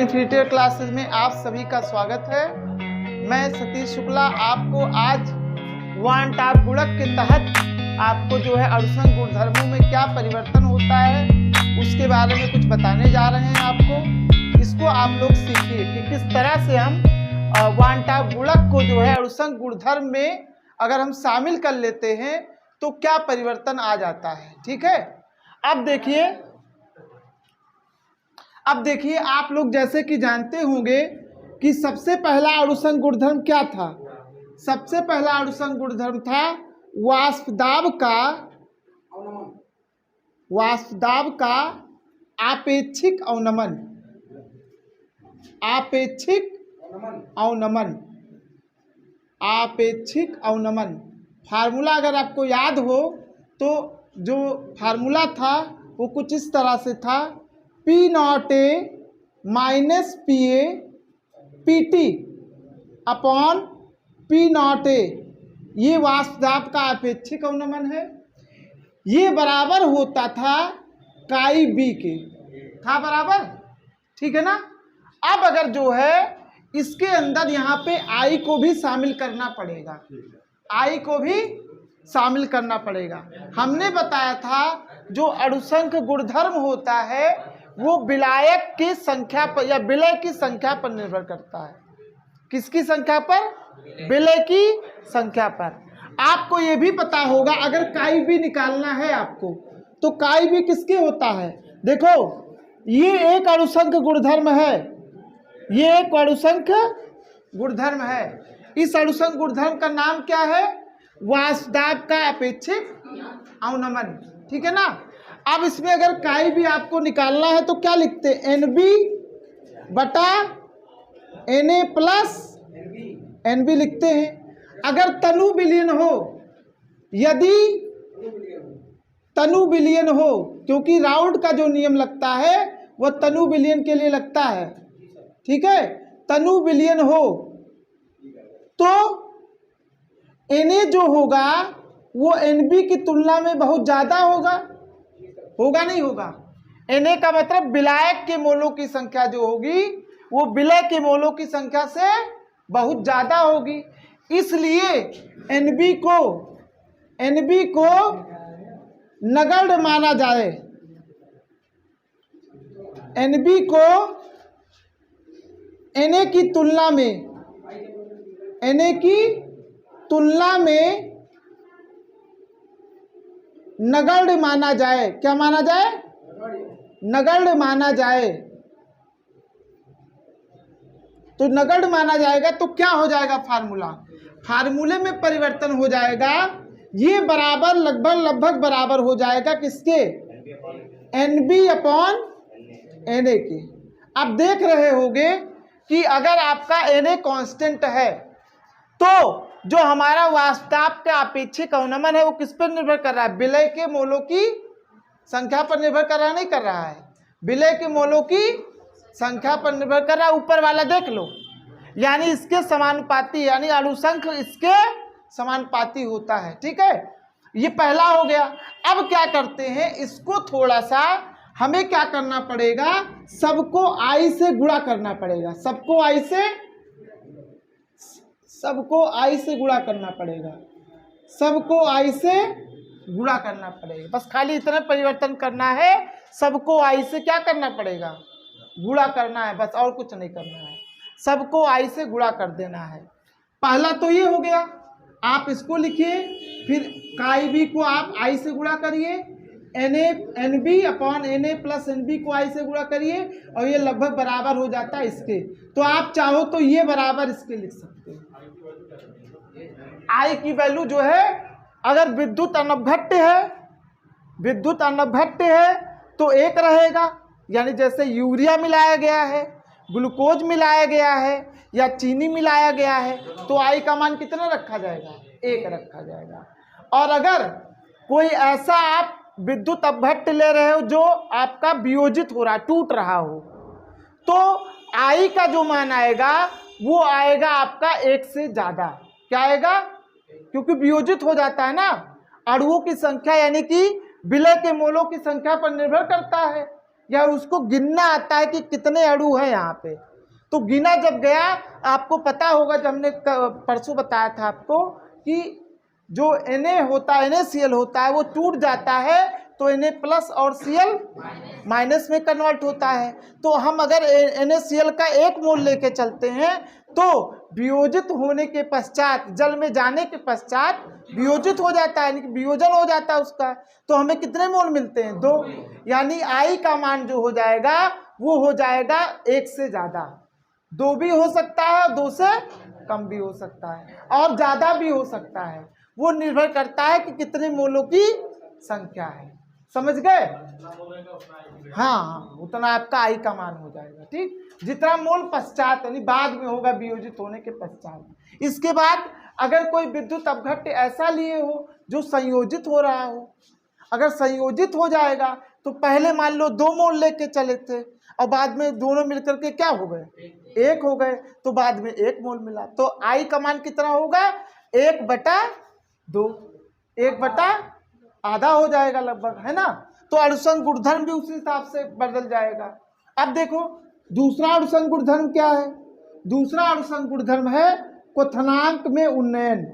Infinity classes में आप सभी का स्वागत है। मैं सतीश शुक्ला आपको आज वन टाप गुणक के तहत आपको जो है अणुसंघ गुणधर्मों में क्या परिवर्तन होता है उसके बारे में कुछ बताने जा रहे हैं। आपको इसको आप लोग सीखिए कि किस तरह से हम वन टाप गुणक को जो है अणुसंघ गुणधर्म में अगर हम शामिल कर लेते हैं तो क्या परिवर्तन आ जाता है। ठीक है, अब देखिए आप लोग जैसे कि जानते होंगे कि सबसे पहला अणुसंघ गुणधर्म क्या था। सबसे पहला अणुसंघ गुणधर्म था वाष्पदाब का आपेक्षिक अवनमन। आपेक्षिक अवनमन फार्मूला अगर आपको याद हो तो जो फार्मूला था वो कुछ इस तरह से था, P0 A minus PA PT upon P0 A। ये वाष्पदाब का अपेक्षिक अवनमन है। ये बराबर होता था काई B के, था बराबर, ठीक है ना। अब अगर जो है इसके अंदर यहाँ पे I को भी शामिल करना पड़ेगा, I को भी शामिल करना पड़ेगा। हमने बताया था जो अणुसंघ गुणधर्म होता है वो विलायक की संख्या पर या विलय की संख्या पर निर्भर करता है। किसकी संख्या पर? विलय की संख्या पर। आपको ये भी पता होगा अगर काई भी निकालना है आपको तो काई भी किसके होता है। देखो ये एक अणुसंघ गुणधर्म है, ये एक अणुसंघ गुणधर्म है। इस अणुसंघ गुणधर्म का नाम क्या है? वाष्पदाब का अपेक्षिक अवनमन, ठीक है ना। अब इसमें अगर काई भी आपको निकालना है तो क्या लिखते हैं? NB बटा Na प्लस NB लिखते हैं। अगर तनु विलीन हो, यदि तनु विलीन हो, क्योंकि राउंड का जो नियम लगता है वह तनु विलीन के लिए लगता है, ठीक है। तनु विलीन हो तो Na जो होगा वो NB की तुलना में बहुत ज़्यादा होगा नहीं होगा। Na का मतलब विलायक के मोलों की संख्या जो होगी वो विलय के मोलों की संख्या से बहुत ज़्यादा होगी। इसलिए NB को नगण्य माना जाए, NB को Na की तुलना में नगण्य माना जाए। क्या माना जाए? नगण्य माना जाए। तो नगण्य माना जाएगा तो क्या हो जाएगा? फार्मूले में परिवर्तन हो जाएगा। ये बराबर लगभग बराबर हो जाएगा किसके? NB अपॉन Na के। आप देख रहे होंगे कि अगर आपका Na कांस्टेंट है तो जो हमारा वाष्पदाब का अपेक्षिक अवनमन है वो किस पर निर्भर कर रहा है? विलय के मोलों की संख्या पर निर्भर कर रहा, नहीं कर रहा है, विलय के मोलों की संख्या पर निर्भर कर रहा है। ऊपर वाला देख लो, यानी इसके समानुपाती, यानी अणुसंघ इसके समानुपाती होता है, ठीक है। ये पहला हो गया। अब क्या करते हैं, इसको थोड़ा सा हमें क्या करना पड़ेगा? सबको I से गुणा करना पड़ेगा। सबको I से गुणा करना पड़ेगा। सबको I से गुणा करना पड़ेगा। बस खाली इतना परिवर्तन करना है, सबको I से क्या करना पड़ेगा? गुणा करना है, बस और कुछ नहीं करना है। सबको I से गुणा कर देना है। पहला तो ये हो गया, आप इसको लिखिए। फिर काई B को आप I से गुणा करिए, NB upon Na plus NB को I से गुणा करिए और ये लगभग बराबर हो जाता है इसके। तो आप चाहो तो ये बराबर इसके लिख सकते हैं। I की वैल्यू जो है, अगर विद्युत अनवघट्य है तो एक रहेगा, यानी जैसे यूरिया मिलाया गया है, ग्लूकोज मिलाया गया है या चीनी मिलाया गया है तो I का मान कितना रखा जाएगा? 1 रखा जाएगा। और अगर कोई ऐसा आप विद्युत अपघट्य ले रहे हो जो आपका वियोजित हो रहा, टूट रहा हो, तो I का जो मान आएगा वो आएगा आपका 1 से ज़्यादा। क्या आएगा? क्योंकि वियोजित हो जाता है ना, अणुओं की संख्या यानी कि विलय के मोलों की संख्या पर निर्भर करता है। या उसको गिनना आता है कि कितने अणु हैं यहाँ पे। तो गिना जब गया, आपको पता होगा जब हमने परसों बताया था आपको कि जो Na होता है, NaCl होता है, वो टूट जाता है तो Na प्लस और Cl माइनस में कन्वर्ट होता है। तो हम अगर NaCl का 1 मोल लेके चलते हैं तो वियोजित होने के पश्चात, जल में जाने के पश्चात वियोजित हो जाता है, यानी कि वियोजन हो जाता है उसका, तो हमें कितने मोल मिलते हैं? 2। यानी I का मान जो हो जाएगा वो हो जाएगा 1 से ज़्यादा। 2 भी हो सकता है और 2 से कम भी हो सकता है और ज़्यादा भी हो सकता है। वो निर्भर करता है कि कितने मोलों की संख्या है। समझ गए? हाँ, उतना आपका I का मान हो जाएगा। ठीक, जितना मोल पश्चात यानी बाद में होगा वियोजित होने के पश्चात। इसके बाद अगर कोई विद्युत अपघट्य ऐसा लिए हो जो संयोजित हो रहा हो, अगर संयोजित हो जाएगा तो पहले मान लो 2 मोल लेके चले थे और बाद में दोनों मिलकर के क्या हो गए? 1 हो गए, तो बाद में 1 मोल मिला। तो I का मान कितना होगा? 1/2, 1/आधा हो जाएगा लगभग, है ना। तो अणुसंग गुणधर्म भी उसी हिसाब से बदल जाएगा। अब देखो दूसरा अणुसंग गुणधर्म क्या है? दूसरा अणुसंग गुणधर्म है क्वथनांक में उन्नयन।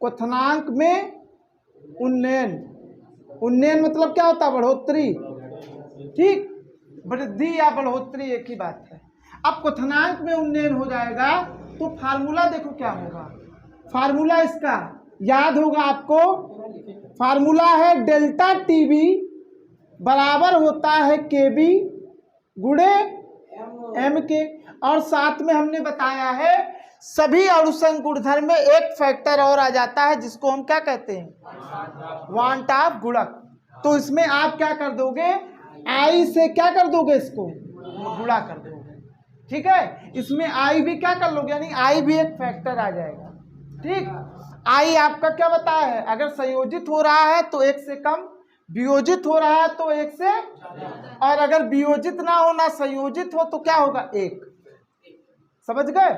क्वथनांक में उन्नयन, उन्नयन मतलब क्या होता है? बढ़ोतरी। ठीक, वृद्धि या बढ़ोतरी एक ही बात है। अब क्वथनांक में उन्नयन हो जाएगा तो फार्मूला देखो क्या होगा। फार्मूला इसका याद होगा आपको, फार्मूला है डेल्टा टीबी बराबर होता है केबी गुणे एम के। और साथ में हमने बताया है सभी अणुसंग गुणधर्म में एक फैक्टर और आ जाता है जिसको हम क्या कहते हैं? वांट ऑफ गुणक। तो इसमें आप क्या कर दोगे? I से क्या कर दोगे? इसको गुणा कर दोगे। ठीक है, इसमें I भी क्या कर लोगे, यानी I भी एक फैक्टर आ जाएगा। ठीक, I आपका क्या बताया है? अगर संयोजित हो रहा है तो 1 से कम, वियोजित हो रहा है तो 1 से, और अगर वियोजित ना हो ना संयोजित हो तो क्या होगा? 1। समझ गए?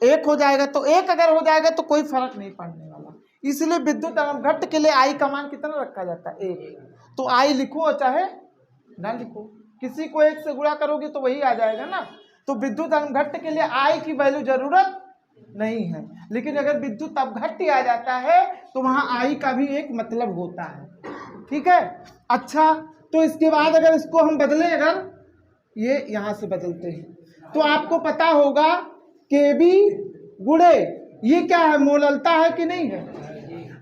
1 हो जाएगा। तो 1 अगर हो जाएगा तो कोई फर्क नहीं पड़ने वाला। इसलिए विद्युत अपघट्य के लिए I का मान कितना रखा जाता है? 1। तो I लिखो चाहे ना लिखो, किसी को 1 से गुणा करोगे तो वही आ जाएगा ना। तो विद्युत अपघट्य के लिए I की वैल्यू जरूरत नहीं है, लेकिन अगर विद्युत अपघट्य आ जाता है तो वहां I का भी एक मतलब होता है। ठीक है, अच्छा, तो इसके बाद अगर इसको हम बदलें, अगर ये यहां से बदलते हैं तो आपको पता होगा केबी गुणे ये क्या है? मोललता है कि नहीं है?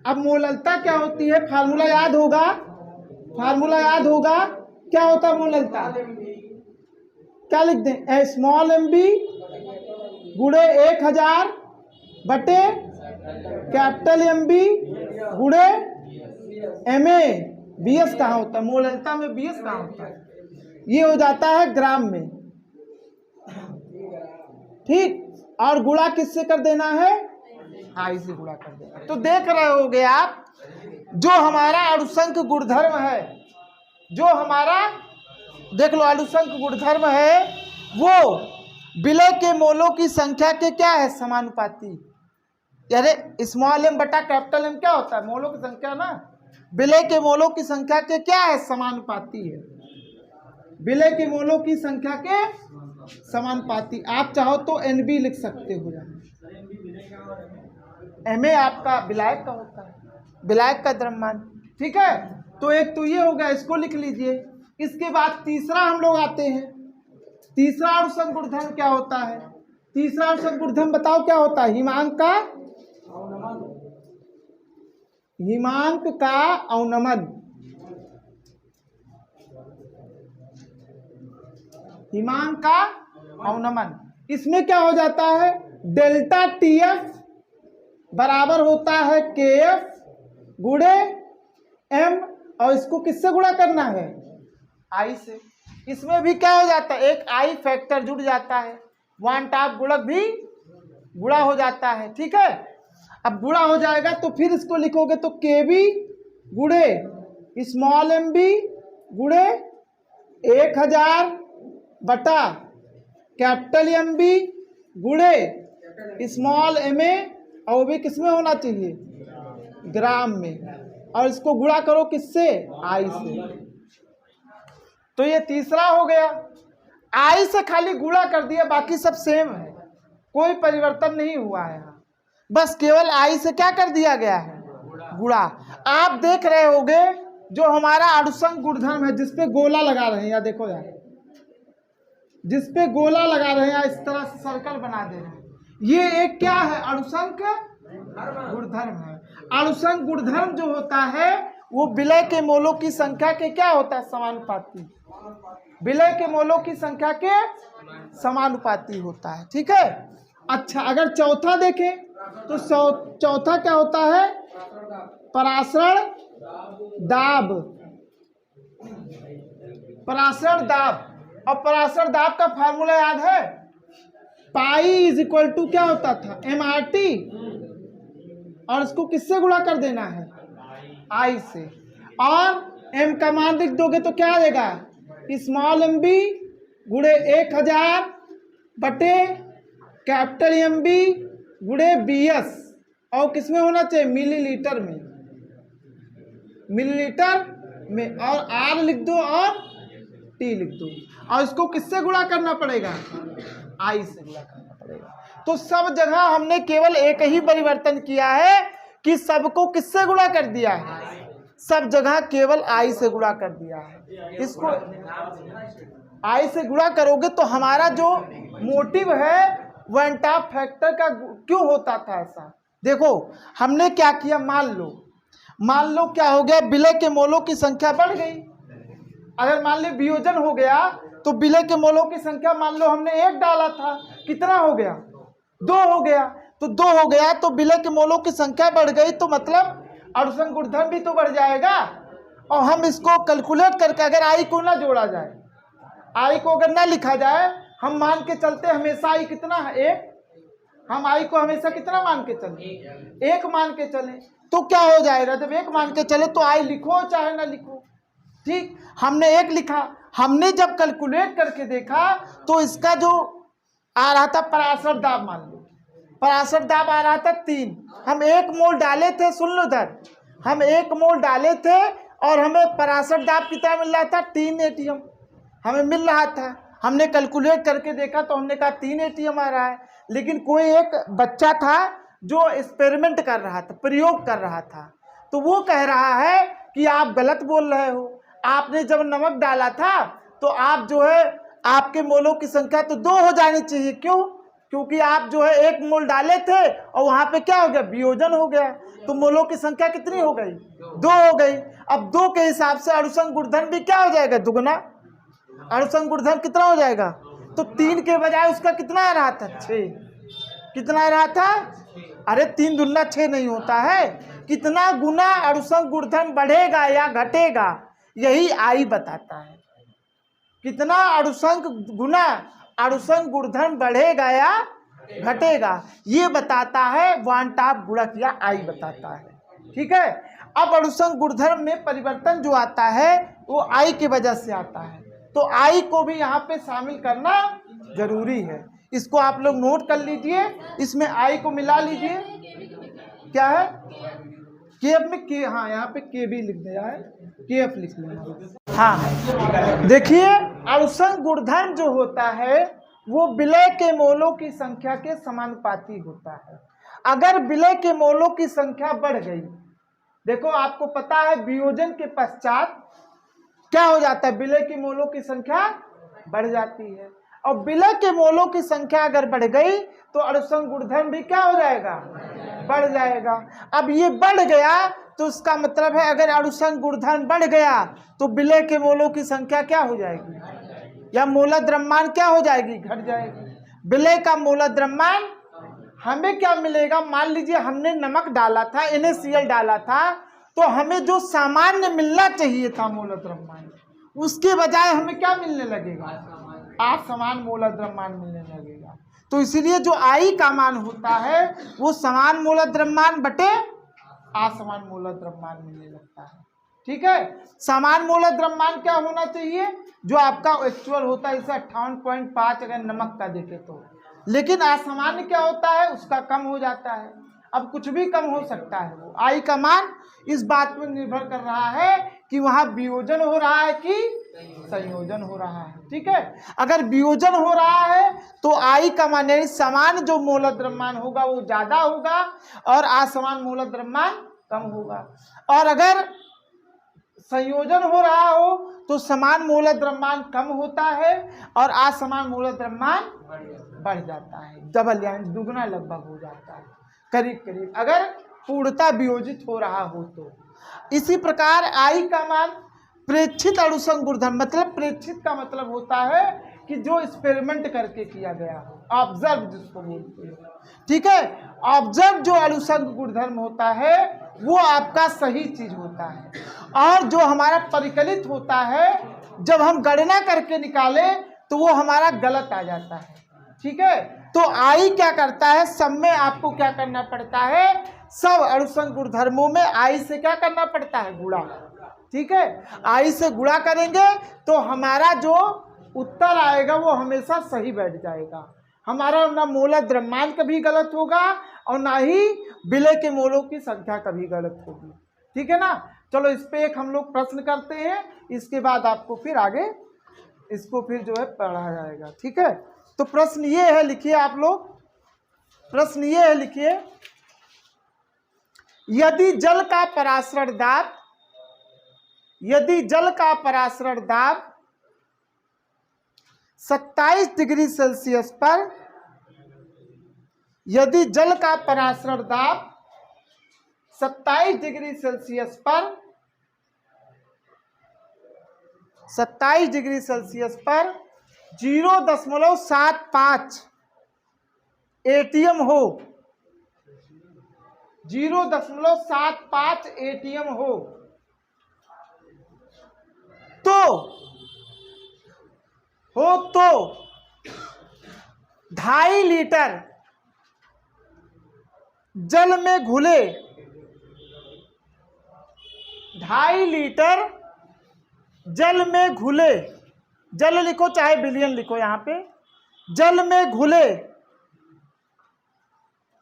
अब मोललता क्या होती है? फार्मूला याद होगा, फार्मूला याद होगा। क्या होता है मोललता? क्या लिख दें? स्मॉल mb गुणे 1000 बटे कैपिटल MB गुणे MA। BS कहाँ होता है? मोललता में BS कहाँ होता है? ये हो जाता है ग्राम में। ठीक, और गुणा किससे कर देना है? I से गुणा कर देना। तो देख रहे होगे आप, जो हमारा अणुसंख गुणधर्म है, जो हमारा देख लो अणुसंख गुणधर्म है, वो विलय के मोलों की संख्या के क्या है? समानुपाती। यानी स्मॉल m बटा कैपिटल M क्या होता है? मोलों की संख्या ना। विलय के मोलों की संख्या के क्या है? समानुपाती है। विलय के मोलों की संख्या के समानुपाती। आप चाहो तो NB लिख सकते हो। MA आपका विलायक का होता है, विलायक का द्रव्यमान। ठीक है, तो एक तो ये हो गया, इसको लिख लीजिए। इसके बाद तीसरा हम लोग आते हैं। तीसरा अणुसंग गुणधर्म क्या होता है? तीसरा अणुसंग गुणधर्म बताओ क्या होता है? हिमांक का अवनमन। हिमांक का अवनमन, इसमें क्या हो जाता है? डेल्टा TF बराबर होता है KF गुणे M, और इसको किससे गुणा करना है? I से। इसमें भी क्या हो जाता है? एक I फैक्टर जुड़ जाता है, वांट ऑफ गुणक भी गुणा हो जाता है। ठीक है, अब गुणा हो जाएगा तो फिर इसको लिखोगे तो KB गुणे स्मॉल MB गुणे 1000 बटा कैपिटल MB गुणे स्मॉल MA, और वो भी किस में होना चाहिए? ग्राम में। और इसको गुणा करो किससे, आई से। तो ये तीसरा हो गया। आई से खाली गुणा कर दिया, बाकी सब सेम है, कोई परिवर्तन नहीं हुआ है, बस केवल आई से क्या कर दिया गया है, गुणा। आप देख रहे होगे जो हमारा अणुसंग गुणधर्म है, जिसपे गोला लगा रहे हैं, या देखो यार, जिसपे गोला लगा रहे हैं, इस तरह से सर्कल बना दे रहे हैं, ये एक क्या है, अणुसंग गुणधर्म है। अणुसंग गुणधर्म जो होता है वो विलय के मोलों की संख्या के क्या होता है, समानुपाती। विलय के मोलों की संख्या के समानुपाती होता है, ठीक है। अच्छा, अगर चौथा देखें तो चौथा क्या होता है, परासरण दाब। परासरण दाब, और परासरण दाब का फार्मूला याद है, पाई इज इक्वल टू क्या होता था, MRT, और इसको किससे गुणा कर देना है, आई से। और m का मान लिख दोगे तो क्या देगा, स्मॉल mb गुणे 1000 बटे कैपिटल MB गुणे BS, और किसमें होना चाहिए, मिलीलीटर में, मिलीलीटर में, और R लिख दो और T लिख दो, और इसको किससे गुणा करना पड़ेगा, आई से गुणा करना पड़ेगा। तो सब जगह हमने केवल एक ही परिवर्तन किया है कि सबको किससे गुणा कर दिया है, सब जगह केवल आई से गुणा कर दिया है। इसको आई से गुणा करोगे तो हमारा जो मोटिव है वन टॉप फैक्टर का क्यों होता था ऐसा, देखो हमने क्या किया, मान लो क्या हो गया, विलय के मोलों की संख्या बढ़ गई। अगर मान लो वियोजन हो गया तो विलय के मोलों की संख्या, मान लो हमने 1 डाला था, कितना हो गया, 2 हो गया, तो 2 हो गया तो विलय के मोलों की संख्या बढ़ गई, तो मतलब अणुसंग गुणधर्म भी तो बढ़ जाएगा। और हम इसको कैलकुलेट करके, अगर आई को ना जोड़ा जाए, आई को अगर ना लिखा जाए, हम मान के चलते हमेशा आई कितना है, 1, हम आई को हमेशा कितना मान के चले, 1 मान के चले, तो क्या हो जाएगा, जब 1 मान के चले तो आई लिखो चाहे ना लिखो, ठीक। हमने 1 लिखा, हमने जब कैलकुलेट करके देखा तो इसका जो आ रहा था परासर दाब, मान लो परासर दाब आ रहा था 3, हम 1 मोल डाले थे, सुन लो इधर, हम 1 मोल डाले थे और हमें परासर दाब कितना मिल रहा था, 3 ATM हमें मिल रहा था। हमने कैलकुलेट करके देखा तो हमने कहा 3 ATM आ रहा है, लेकिन कोई एक बच्चा था जो एक्सपेरिमेंट कर रहा था, प्रयोग कर रहा था, तो वो कह रहा है कि आप गलत बोल रहे हो, आपने जब नमक डाला था तो आप जो है, आपके मोलों की संख्या तो 2 हो जानी चाहिए, क्यों, क्योंकि आप जो है 1 मोल डाले थे और वहां पे क्या हो गया, वियोजन हो गया, तो मोलों की संख्या कितनी हो गई, 2 हो गई। अब 2 के हिसाब से अणुसंग गुणधर्म भी क्या हो जाएगा, दुगना। अणुसंग गुणधर्म कितना हो जाएगा, तो 3 के बजाय उसका कितना आ रहा था, 6, कितना आ रहा था, अरे 3 दूना 6 नहीं होता है, कितना गुना अणुसंग गुणधर्म बढ़ेगा या घटेगा, यही आई बताता है, कितना अणुसंग गुना अणुसंग गुणधर्म बढ़ेगा या घटेगा, ये बताता है वन टॉप गुणक या आई बताता है, ठीक है। अब अणुसंग गुणधर्म में परिवर्तन जो आता है वो आई की वजह से आता है, तो आई को भी यहाँ पे शामिल करना जरूरी है, इसको आप लोग नोट कर लीजिए, इसमें आई को मिला लीजिए, क्या है, केएफ में के, हाँ यहाँ पे के भी लिख दिया है, केएफ लिख लेना। हाँ देखिए, अणुसंग गुणधर्म जो होता है वो विलय के मोलों की संख्या के समानुपाती होता है। अगर विलय के मोलों की संख्या बढ़ गई, देखो आपको पता है वियोजन के पश्चात क्या हो जाता है, विलय के मोलों की संख्या बढ़ जाती है, और विलय के मोलों की संख्या अगर बढ़ गई तो अणुसंग गुणधर्म भी क्या हो जाएगा, बढ़ जाएगा। अब ये बढ़ गया तो इसका मतलब है अगर अणुसंग गुणधर्म बढ़ गया तो विलय के मोलों की संख्या क्या हो जाएगी, या मोलर द्रव्यमान क्या हो जाएगी, घट जाएगी। विलय का मोलर द्रव्यमान हमें क्या मिलेगा, मान लीजिए हमने नमक डाला था, NaCl डाला था, तो हमें जो सामान्य मिलना चाहिए था मोलर द्रव्यमान, उसके बजाय हमें क्या मिलने लगेगा, असमान मोलर द्रव्यमान मिलने लगेगा। तो इसीलिए जो आई का मान होता है वो समान मोलर द्रव्यमान बटे असमान मोलर द्रव्यमान मिलने लगता है, ठीक है। समान मोलर द्रव्यमान क्या होना चाहिए, जो आपका एक्चुअल होता है, जैसे 58.5 अगर नमक का देखे तो, लेकिन असामान्य क्या होता है, उसका कम हो जाता है। अब कुछ भी कम हो सकता है। वो आई का मान इस बात पर निर्भर कर रहा है कि वहां वियोजन हो रहा है कि संयोजन हो रहा है। ठीक है, अगर वियोजन हो रहा है तो आई का मान यानी समान जो मूलक द्रव्यमान होगा वो ज्यादा होगा और असमान मूलक द्रव्यमान कम होगा। और अगर संयोजन हो रहा हो तो समान मूलक द्रव्यमान कम होता है और असमान मूलक द्रव्यमान बढ़ जाता है, डबल यानी दुगना लगभग हो जाता है, करीब करीब, अगर पूर्णता वियोजित हो रहा हो तो। इसी प्रकार आई का मान प्रेक्षित अणुसंग गुणधर्म, मतलब प्रेक्षित का मतलब होता है कि जो एक्सपेरिमेंट करके किया गया हो, ऑब्जर्व जिसको बोलते हैं। ठीक है, ऑब्जर्व जो अणुसंग गुणधर्म होता है वो आपका सही चीज होता है, और जो हमारा परिकलित होता है जब हम गणना करके निकाले तो वो हमारा गलत आ जाता है। ठीक है, तो आई क्या करता है, सब में आपको क्या करना पड़ता है, सब अणुसंग गुणधर्मों में आई से क्या करना पड़ता है, गुणा। ठीक है, आई से गुणा करेंगे तो हमारा जो उत्तर आएगा वो हमेशा सही बैठ जाएगा। हमारा ना मूलक द्रव्यमान कभी गलत होगा और ना ही विलय के मोलों की संख्या कभी गलत होगी। ठीक है ना, चलो इस पे एक हम लोग प्रश्न करते हैं, इसके बाद आपको फिर आगे इसको फिर जो है पढ़ा जाएगा। ठीक है, तो प्रश्न ये है, लिखिए आप लोग, प्रश्न ये है, लिखिए, यदि जल का परासरण दाब, यदि जल का परासरण दाब 27 डिग्री सेल्सियस पर, यदि जल का परासरण दाब 27 डिग्री सेल्सियस पर, 27 डिग्री सेल्सियस पर 0.75 एटीएम हो, 0.75 एटीएम हो, तो 2.5 लीटर जल में घुले, 2.5 लीटर जल में घुले, जल लिखो चाहे बिलियन लिखो, यहां पे जल में घुले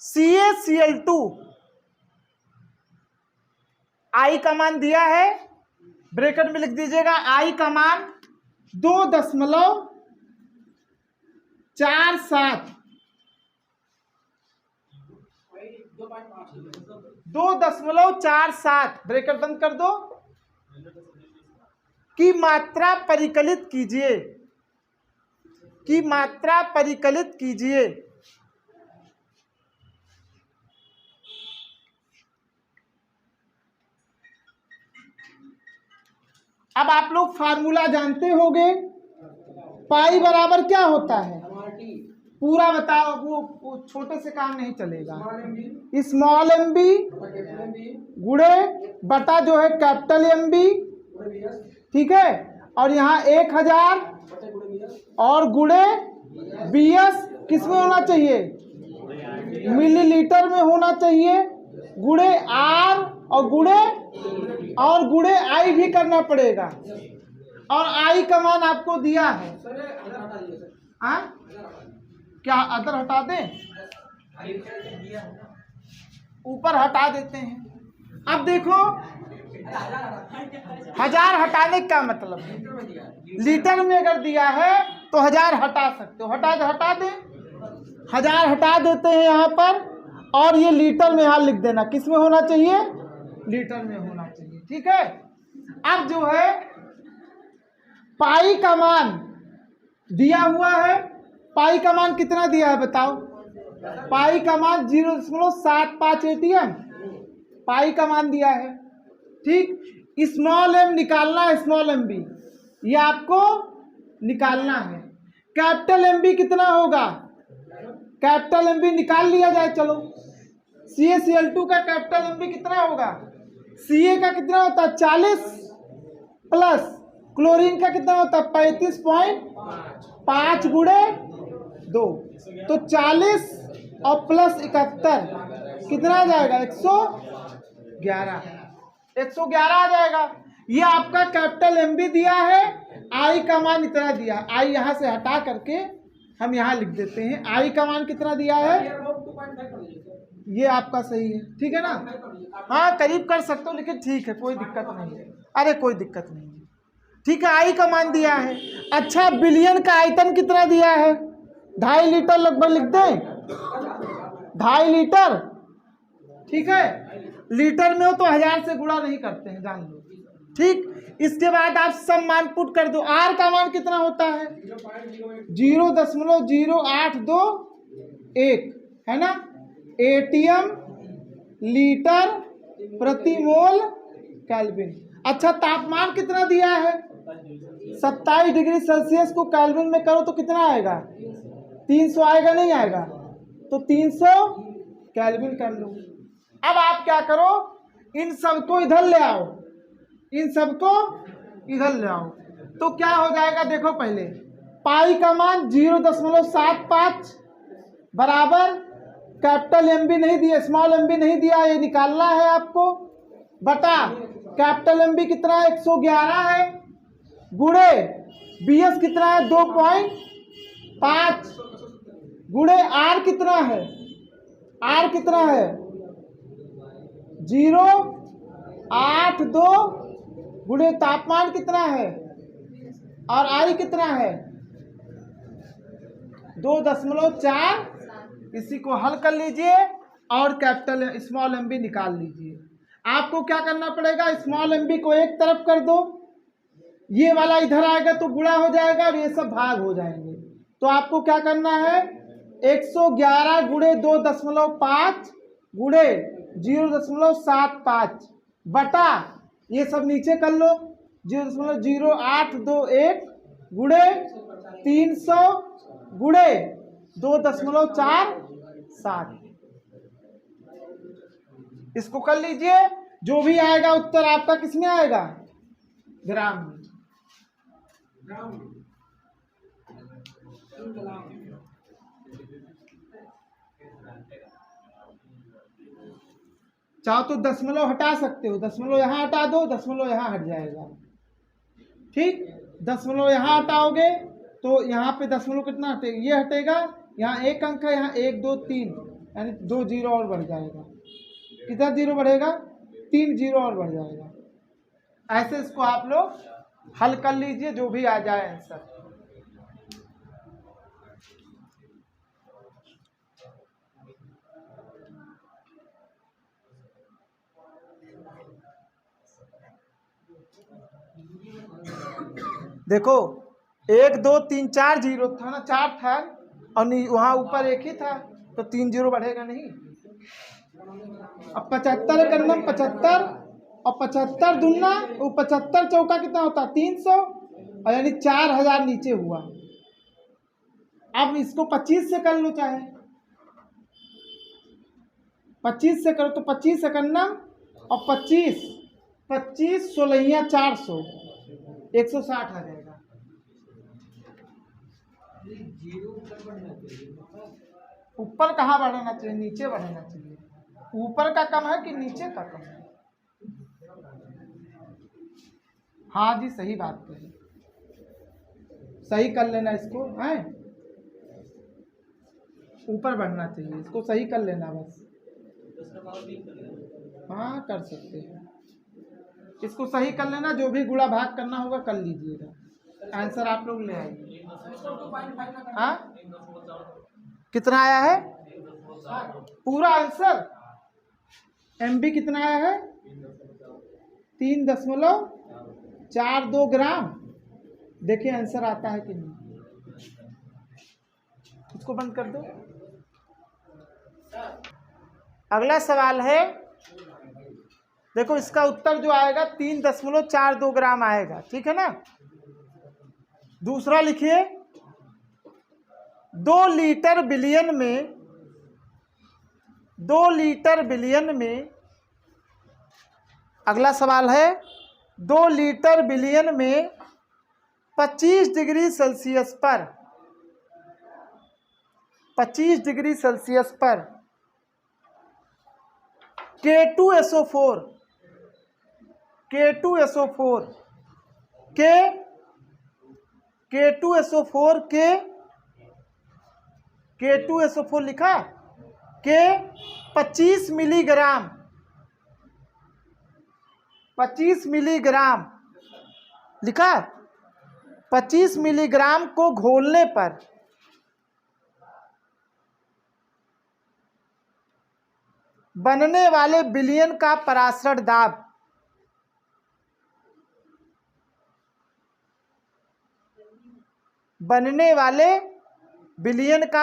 CaCl2, आई का मान दिया है, ब्रैकेट में लिख दीजिएगा, आई का मान 2.47, 2.47 ब्रैकेट बंद कर दो, की मात्रा परिकलित कीजिए, की मात्रा परिकलित कीजिए। अब आप लोग फार्मूला जानते होंगे, पाई बराबर क्या होता है, पूरा बताओ, वो छोटे से काम नहीं चलेगा, स्मॉल एम बी गुणे बटा जो है कैपिटल एम बी, ठीक है, और यहाँ 1000 और गुणे BS किस में होना चाहिए, मिलीलीटर में होना चाहिए, गुणे R और गुणे I भी करना पड़ेगा, और I का मान आपको दिया है। क्या अदर हटा दें, ऊपर हटा देते हैं। अब देखो 1000 हटाने का मतलब है, लीटर में अगर दिया है तो 1000 हटा सकते हो, हटा दें, 1000 हटा देते हैं यहाँ पर, और ये लीटर में यहाँ लिख देना, किस में होना चाहिए, लीटर में होना चाहिए। ठीक है, अब जो है पाई का मान दिया हुआ है, पाई का मान कितना दिया है बताओ, पाई का मान 0.75 एटीएम पाई का मान दिया है। ठीक, स्मॉल एम निकालना है, स्मॉल एम बी ये आपको निकालना है, कैपिटल एम बी कितना होगा, कैपिटल एम बी निकाल लिया जाए। चलो CaCl2 का कैपिटल एम बी कितना होगा, Ca का कितना होता है 40 प्लस क्लोरीन का कितना होता है 35.5 गुणे 2, तो 40 और प्लस 71 कितना आ जाएगा 111 आ जाएगा। ये आपका कैपिटल एम बी दिया है, आई का मान इतना दिया है, आई यहाँ से हटा करके हम यहाँ लिख देते हैं, आई का मान कितना दिया है, ये आपका सही है, ठीक है ना। हाँ करीब कर सकते हो, लेकिन ठीक है, कोई दिक्कत नहीं है। अरे कोई दिक्कत नहीं है, ठीक है। आई का मान दिया है। अच्छा बिलियन का आयतन कितना दिया है? 2.5 लीटर लगभग लिख दें, 2.5 लीटर, ठीक है। लीटर में हो तो 1000 से गुणा नहीं करते हैं, जान लो, ठीक। इसके बाद आप सब मान पुट कर दो। आर का मान कितना होता है? 0.0821 है ना। एटीएम लीटर प्रति मोल केल्विन। अच्छा तापमान कितना दिया है? 27 डिग्री सेल्सियस को केल्विन में करो तो कितना आएगा? 300 आएगा, नहीं आएगा? तो 300 केल्विन कर लो। अब आप क्या करो, इन सबको इधर ले आओ, इन सबको इधर ले आओ, तो क्या हो जाएगा देखो। पहले पाई का मान 0.75 बराबर, कैपिटल एम बी नहीं दिया, स्मॉल एम बी नहीं दिया, ये निकालना है आपको, बटा कैपिटल एम बी कितना है? 111 है, गुणे बी एस कितना है? 2.5, गुणे आर कितना है? आर कितना है? 0.82, गुणे तापमान कितना है? और आई कितना है? 2.4। इसी को हल कर लीजिए और कैपिटल स्मॉल एम बी निकाल लीजिए। आपको क्या करना पड़ेगा, स्मॉल एम बी को एक तरफ कर दो, ये वाला इधर आएगा तो गुणा हो जाएगा और ये सब भाग हो जाएंगे। तो आपको क्या करना है, 111 गुणे 2.5 गुणे 0.75 बटा, ये सब नीचे कर लो, 0.0821 गुणे 300 गुणे 2.47। इसको कर लीजिए, जो भी आएगा उत्तर आपका किस में आएगा? ग्राम में। चाहो तो दशमलव हटा सकते हो, दशमलव यहाँ हटा दो, दशमलव यहाँ हट जाएगा, ठीक। दशमलव यहाँ हटाओगे तो यहाँ पे दशमलव कितना हटेगा? ये हटेगा, यहाँ एक अंक है, यहाँ 1 2 3, यानी 2 जीरो और बढ़ जाएगा। कितना जीरो बढ़ेगा? 3 जीरो और बढ़ जाएगा। ऐसे इसको आप लोग हल कर लीजिए, जो भी आ जाए आंसर। देखो 1 2 3 4 जीरो था ना, 4 था, और वहाँ ऊपर एक ही था, तो 3 जीरो बढ़ेगा नहीं। अब 75 करना, 75 और 75 दुना, वो 75 चौका कितना होता? 300, और यानी 4000 नीचे हुआ। अब इसको 25 से कर लो, चाहे 25 से करो तो 25 से करना, और 25 16 400, 160 आ जाएगा। ऊपर कहाँ बढ़ना चाहिए? नीचे बढ़ना चाहिए। ऊपर का कम है कि नीचे का कम है? हाँ जी सही बात कही, सही कर लेना इसको, है ऊपर बढ़ना चाहिए, इसको सही कर लेना बस। हाँ कर सकते हैं, इसको सही कर लेना, जो भी गुणा भाग करना होगा कर लीजिएगा। आंसर आप लोग ले आइए। हाँ कितना आया है पूरा आंसर? एमबी कितना आया है? 3.42 ग्राम। देखिए आंसर आता है कि नहीं। इसको बंद कर दो। अगला सवाल है, देखो इसका उत्तर जो आएगा 3.42 ग्राम आएगा, ठीक है ना। दूसरा लिखिए, 2 लीटर बिलियन में 2 लीटर बिलियन में, अगला सवाल है 2 लीटर बिलियन में 25 डिग्री सेल्सियस पर 25 डिग्री सेल्सियस पर K2SO4 K2SO4 लिखा, के 25 मिलीग्राम लिखा, 25 मिलीग्राम को घोलने पर बनने वाले विलयन का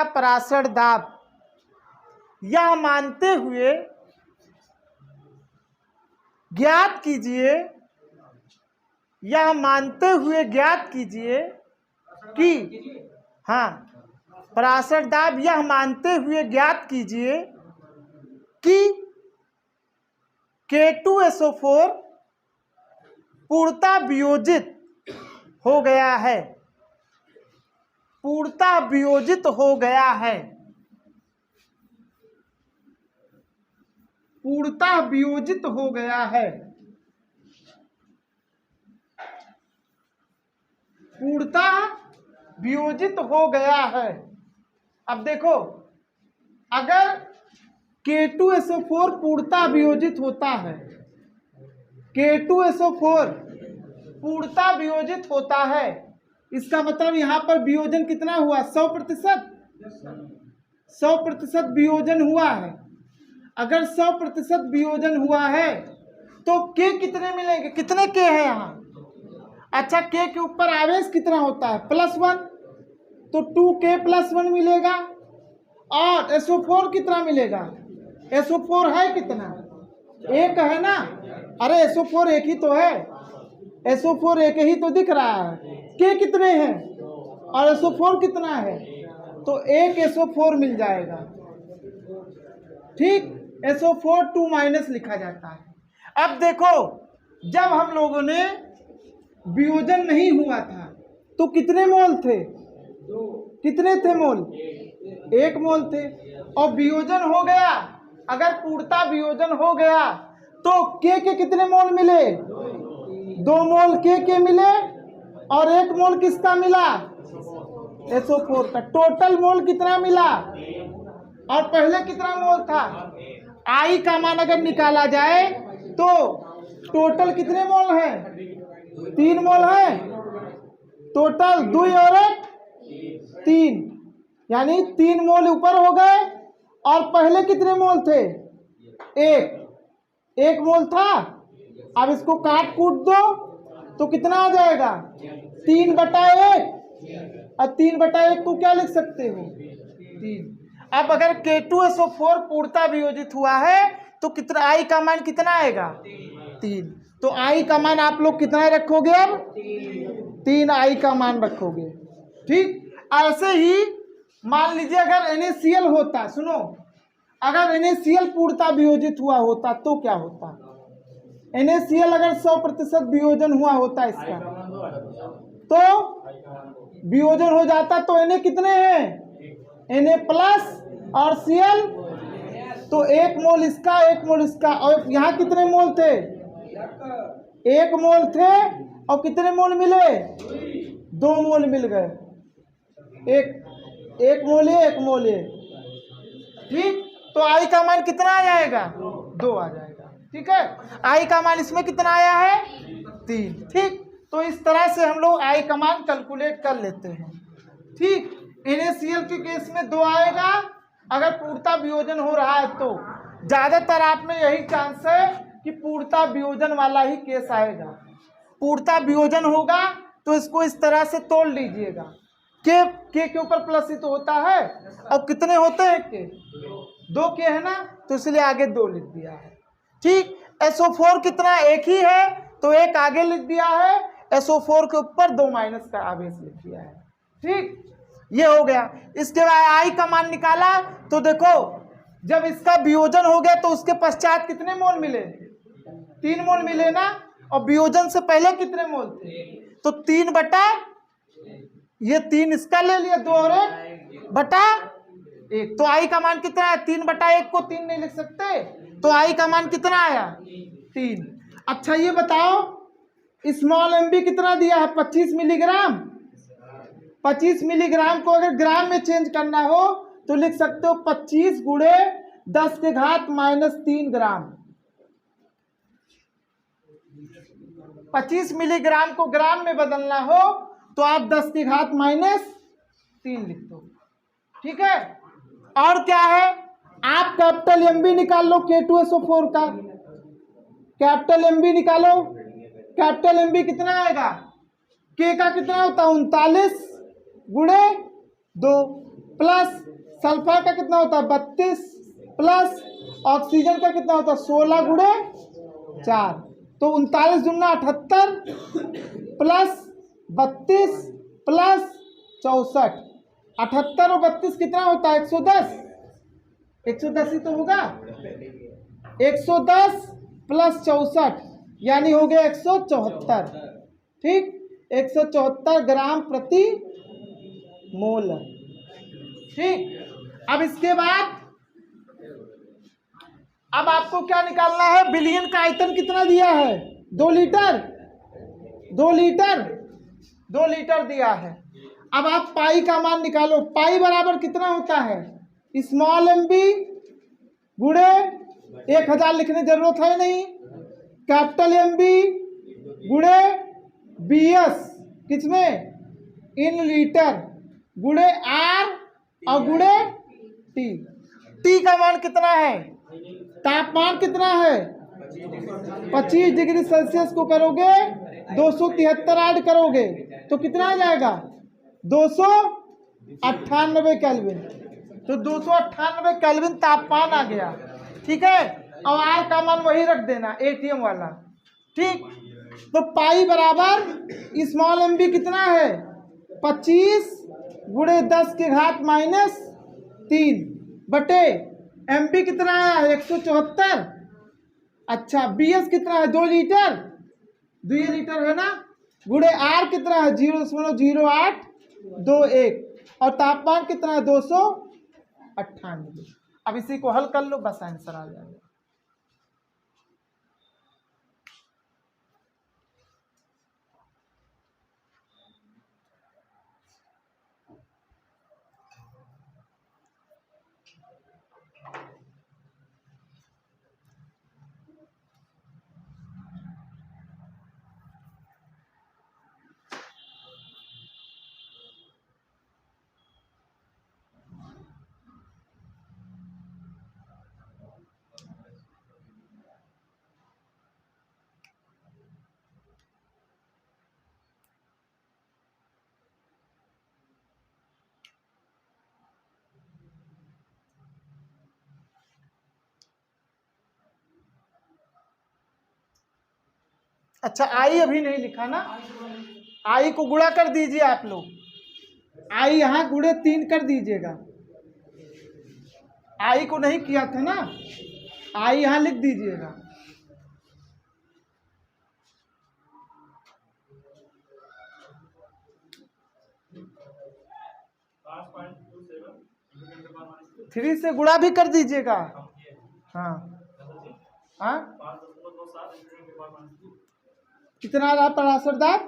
परासरण दाब यह मानते हुए ज्ञात कीजिए कि परासरण दाब यह मानते हुए ज्ञात कीजिए कि K2SO4 पूर्णतः वियोजित हो गया है। अब देखो, अगर K2SO4 पूर्णतः वियोजित होता है, इसका मतलब यहाँ पर वियोजन कितना हुआ? 100% वियोजन हुआ है। अगर 100% वियोजन हुआ है तो K कितने मिलेंगे? कितने K है यहाँ? अच्छा, K के ऊपर आवेश कितना होता है? +1, तो 2K+1 मिलेगा। और SO4 कितना मिलेगा? SO4 है कितना? एक है ना? अरे SO4 एक ही तो है, SO4 एक ही तो दिख रहा है। K कितने हैं और SO4 कितना है? तो एक SO4 मिल जाएगा। ठीक, SO4 2- लिखा जाता है। अब देखो, जब हम लोगों ने वियोजन नहीं हुआ था तो कितने मोल थे? कितने थे मोल? 1 मोल थे। और वियोजन हो गया, अगर पूर्णतः वियोजन हो गया तो K के कितने मोल मिले? 2 मोल K के मिले और 1 मोल किसका मिला? SO4 का। टोटल मोल कितना मिला? और पहले कितना मोल था? I का मान अगर निकाला जाए तो टोटल कितने मोल है? 3 मोल है। टोटल 2 और 1 3, यानी 3 मोल ऊपर हो गए। और पहले कितने मोल थे? 1 मोल था। अब इसको काट कूट दो तो कितना आ जाएगा? 3/1। और 3/1 को क्या लिख सकते हो? 3। अब अगर K2SO4 पूर्णतः वियोजित हुआ है तो कितना I का मान कितना आएगा? 3। तो I का मान आप लोग कितना रखोगे? अब 3 I का मान रखोगे। ठीक, ऐसे ही मान लीजिए अगर NaCl होता, सुनो, अगर NaCl पूर्णतः वियोजित हुआ होता तो क्या होता? NaCl अगर 100% वियोजन हुआ होता इसका, तो वियोजन हो जाता तो Na कितने हैं? Na प्लस और Cl, तो 1 मोल इसका 1 मोल इसका। और यहाँ कितने मोल थे? 1 मोल थे। और कितने मोल मिले? 2 मोल मिल गए। एक मोल है, 1 मोल है। ठीक, तो I का मान कितना आ जाएगा? 2 आ जाएगा। ठीक है, I का मान इसमें कितना आया है? 3। ठीक, तो इस तरह से हम लोग I का मान कैलकुलेट कर लेते हैं। ठीक, NaCl के केस में 2 आएगा अगर पूर्णतः वियोजन हो रहा है तो। ज्यादातर आप में यही चांस है कि पूर्णतः वियोजन वाला ही केस आएगा। पूर्णतः वियोजन होगा तो इसको इस तरह से तोड़ लीजिएगा। K के ऊपर प्लस ही तो होता है। और कितने होते हैं K? 2 K है ना, तो इसलिए आगे 2 लिख दिया है। ठीक, SO4 कितना? 1 ही है तो 1 आगे लिख दिया है। SO4 के ऊपर 2 माइनस का आवेश लिख दिया है। ठीक, ये हो गया। इसके बाद I का मान निकाला तो देखो, जब इसका वियोजन हो गया तो उसके पश्चात कितने मोल मिले? 3 मोल मिले ना। और वियोजन से पहले कितने मोल थे? तो 3 बटा, ये 3 इसका ले लिया, 2 और 1 बटा 1। तो I का मान कितना है? 3/1 को 3 नहीं लिख सकते, तो I का मान कितना आया? 3। अच्छा ये बताओ, स्मॉल mb कितना दिया है? 25 मिलीग्राम। 25 मिलीग्राम को अगर ग्राम में चेंज करना हो तो लिख सकते हो 25 × 10 के घात -3 ग्राम। 25 मिलीग्राम को ग्राम में बदलना हो तो आप 10 की घात -3 लिख दो। ठीक है। और क्या है, आप कैपिटल एमबी निकाल लो K2SO4 का। कैपिटल एमबी निकालो। कैपिटल एमबी कितना आएगा, के का कितना होता है 39 गुणे 2 प्लस सल्फर का कितना होता है 32 प्लस ऑक्सीजन का कितना होता है 16 गुणे 4, तो 39 दूना 78 प्लस 32 प्लस 64, 78 और 32 कितना होता है 110, 110 ही तो होगा। 110 प्लस 64 यानी हो गया 174। ठीक, 174 ग्राम प्रति मोल। ठीक, अब इसके बाद अब आपको क्या निकालना है, बिलियन का आयतन कितना दिया है 2 लीटर, 2 लीटर, 2 लीटर दिया है। अब आप पाई का मान निकालो। पाई बराबर कितना होता है, स्मॉल एम बी गुणे 1000 लिखने जरूरत है नहीं, कैपिटल एम बी गुणे BS किसमें इन लीटर गुणे R और गुणे T। T का मान कितना है, तापमान कितना है 25 डिग्री सेल्सियस को करोगे 273 ऐड करोगे तो कितना आ जाएगा 298 केल्विन। तो 298 केल्विन तापमान आ गया। ठीक है, और R का मान वही रख देना ATM वाला। ठीक, तो पाई बराबर स्मॉल एम बी कितना है 25 गुणे 10 के घात -3 बटे एम बी कितना है 174। अच्छा, BS कितना है 2 लीटर, 2 लीटर है ना, गुणे R कितना है 0.0821 और तापमान कितना है 298। अब इसी को हल कर लो, बस आंसर आ जाएगा। अच्छा, आई अभी नहीं लिखा ना, आई को गुणा कर दीजिए आप लोग, आई यहाँ गुणे 3 कर दीजिएगा। आई को नहीं किया था ना, आई यहाँ लिख दीजिएगा। थ्री से गुणा भी कर दीजिएगा। हाँ हाँ, कितना रहा पराशरदार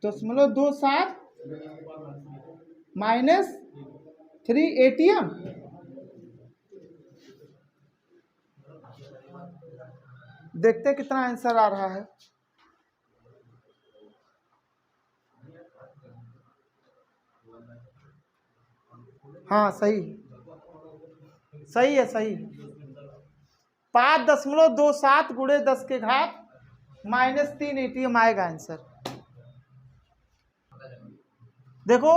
0.27 -3 ATM। देखते कितना आंसर आ रहा है। हाँ सही, सही है, सही। 5.27 गुणे 10 के घात -3 ATM आएगा आंसर। देखो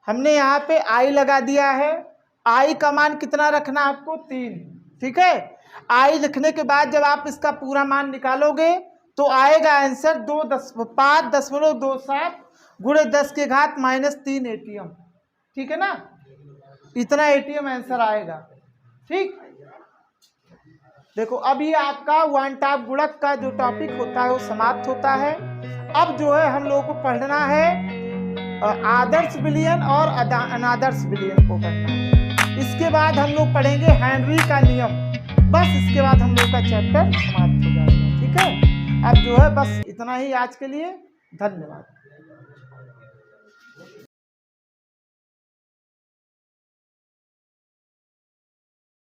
हमने यहाँ पे आई लगा दिया है। आई का मान कितना रखना आपको 3। ठीक है, आई लिखने के बाद जब आप इसका पूरा मान निकालोगे तो आएगा आंसर 5.27 गुणे 10 के घात -3 ATM। ठीक है ना, इतना ATM आंसर आएगा। ठीक, देखो अब ये आपका वन टाप गुणक का जो टॉपिक होता है वो समाप्त होता है। अब जो है हम लोगों को पढ़ना है आदर्श विलयन और अनादर्श विलयन को पढ़ना है। इसके बाद हम लोग पढ़ेंगे हेनरी का नियम। बस इसके बाद हम लोग का चैप्टर समाप्त हो जाएगा। ठीक है, अब जो है बस इतना ही आज के लिए। धन्यवाद।